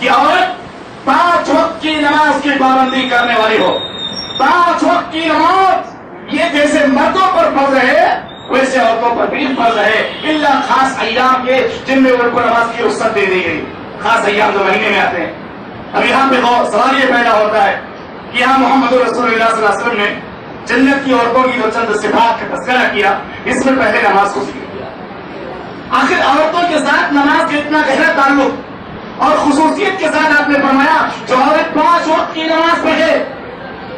کہ عورت 5 وقت کی نماز کی پابندی کرنے والی ہو. 5 وقت کی نماز یہ جیسے مردوں پر فرض ہے ویسے عورتوں پر بھی فرض ہے، الا خاص ایام کے جن میں ان کو نماز کی رخصت دے دی گئی. خاص ایام جو مہینے میں آتے ہیں. اب یہاں پہ سوال یہ پیدا ہوتا ہے کہ یہاں محمد رسول اللہ صلی اللہ علیہ وسلم نے جنت کی عورتوں کی جو چند صفات کا تذکرہ کیا، اس میں پہلے نماز کو ذکر کیا. آخر عورتوں کے ساتھ نماز کا اتنا گہرا تعلق اور خصوصیت کے ساتھ آپ نے فرمایا جو عورت 5 وقت کی نماز پڑھے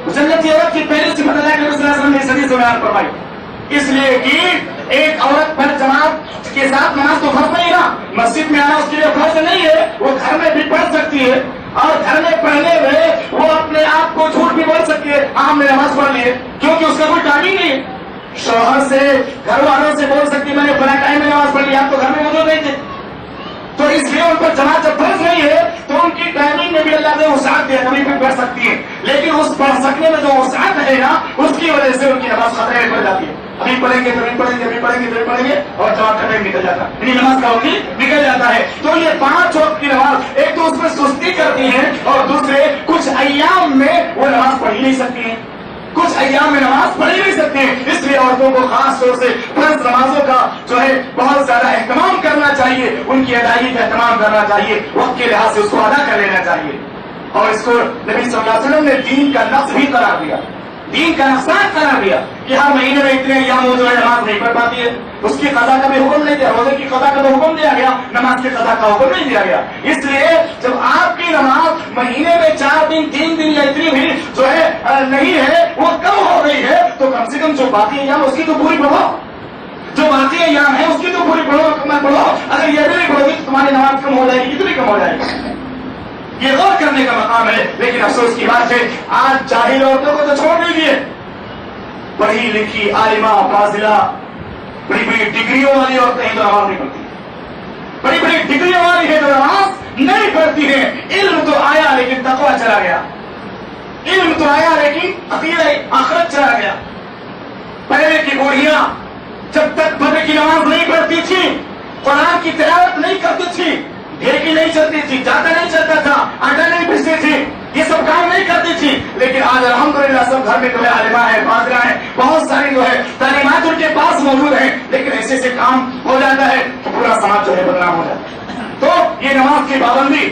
جنتی عورت کی پہلی صفت اللہ کے رسول اللہ صلی اللہ علیہ وسلم نے اس حدیث میں بیان فرمائی. اس لیے کہ ایک عورت پر جماعت کے ساتھ نماز تو فرض نہیں نا، مسجد میں آنا اس کے لیے فرض نہیں ہے، وہ گھر میں بھی پڑھ سکتی ہے اور گھر میں پڑھنے میں وہ اپنے آپ کو جھوٹ بھی بول سکتی ہے ہاں ہم نے نماز پڑھ لی ہے، کیونکہ اس کا کوئی ٹائم ہی نہیں ہے. شوہر سے گھر والوں سے بول سکتی میں نے فلاں ٹائم میں نماز پڑھ لی، آپ تو گھر میں موجود نہیں تھے. تو اس لیے ان پر جماعت جب فرض نہیں ہے تو ان کی ٹائمنگ میں بھی اللہ نے وسعت دیا، کبھی بھی پڑھ سکتی ہے، لیکن اس پڑھ سکنے میں جو وسعت ہے نا اس کی وجہ سے ان کی نماز خطرے میں پڑ جاتی ہے. ابھی پڑھیں گے پھر پڑھیں گے، ابھی پڑھیں گے پھر پڑھیں گے اور جماعت کا ٹائم نکل جاتا ہے، یعنی نماز کا وقت نکل جاتا ہے. تو یہ 5 وقت کی نماز ایک تو اس میں سستی کرتی ہیں اور دوسرے کچھ ایام میں وہ نماز پڑھ ہی نہیں سکتی ہیں، کچھ ایام میں نماز پڑھ ہی نہیں سکتے ہیں. اس لیے عورتوں کو خاص طور سے فرض نمازوں کا جو ہے بہت زیادہ اہتمام کرنا چاہیے، ان کی ادائیگی کا اہتمام کرنا چاہیے، وقت کے لحاظ سے اس کو ادا کر لینا چاہیے. اور اس کو نبی صلی اللہ علیہ وسلم نے دین کا نقص بھی قرار دیا، دین کا نقصان قرار دیا کہ ہر مہینے میں اتنے ایام ہو جو ہے نماز نہیں پڑھ پاتی ہے. اس کی قضا کا بھی حکم نہیں دیا، روزے کی قضا کا تو حکم دیا گیا، نماز کی قضا کا حکم نہیں دیا گیا. اس لیے جب آپ کی نماز مہینے میں 4 دن 3 دن یا اتنی بھی جو ہے نہیں ہے، وہ کم ہو گئی ہے، تو کم سے کم جو باقی ایام اس کی تو پوری پڑھو، جو باقی ایام ہے اس کی تو پوری پڑھو. اگر یہ بھی نہیں پڑھو گی تو تمہاری نماز کم ہو جائے گی، کتنی کم ہو جائے گی. یہ غور کرنے کا مقام ہے. لیکن افسوس کی بات ہے آج جاہل عورتوں کو تو چھوڑ دیجیے، پڑھی لکھی عالمہ فاضلہ بڑی بڑی ڈگریوں والی عورتیں ہیں جو نماز نہیں پڑھتی، بڑی بڑی ڈگریوں والی ہے جو نماز نہیں پڑھتی ہے. علم تو آیا لیکن تقویٰ چلا گیا، علم تو آیا لیکن عقیدہ آخرت چلا گیا. پہلے کی بوڑھیاں جب تک فجر کی نماز نہیں پڑھتی تھی، قرآن کی تلاوت نہیں کرتی تھی، ڈھیکی نہیں چلتی تھی، جاتا نہیں چلتا تھا، آٹا نہیں پیستی تھی، یہ سب کام نہیں کرتی تھی. لیکن آج الحمدللہ سب گھر میں جو ہے عالمہ ہے، فاضلہ ہے، بہت ساری جو ہے تعلیمات ان کے پاس موجود ہیں. لیکن ایسے ایسے کام ہو جاتا ہے کہ پورا سماج جو ہے بدنام ہو جاتا ہے. تو یہ نماز کی پابندی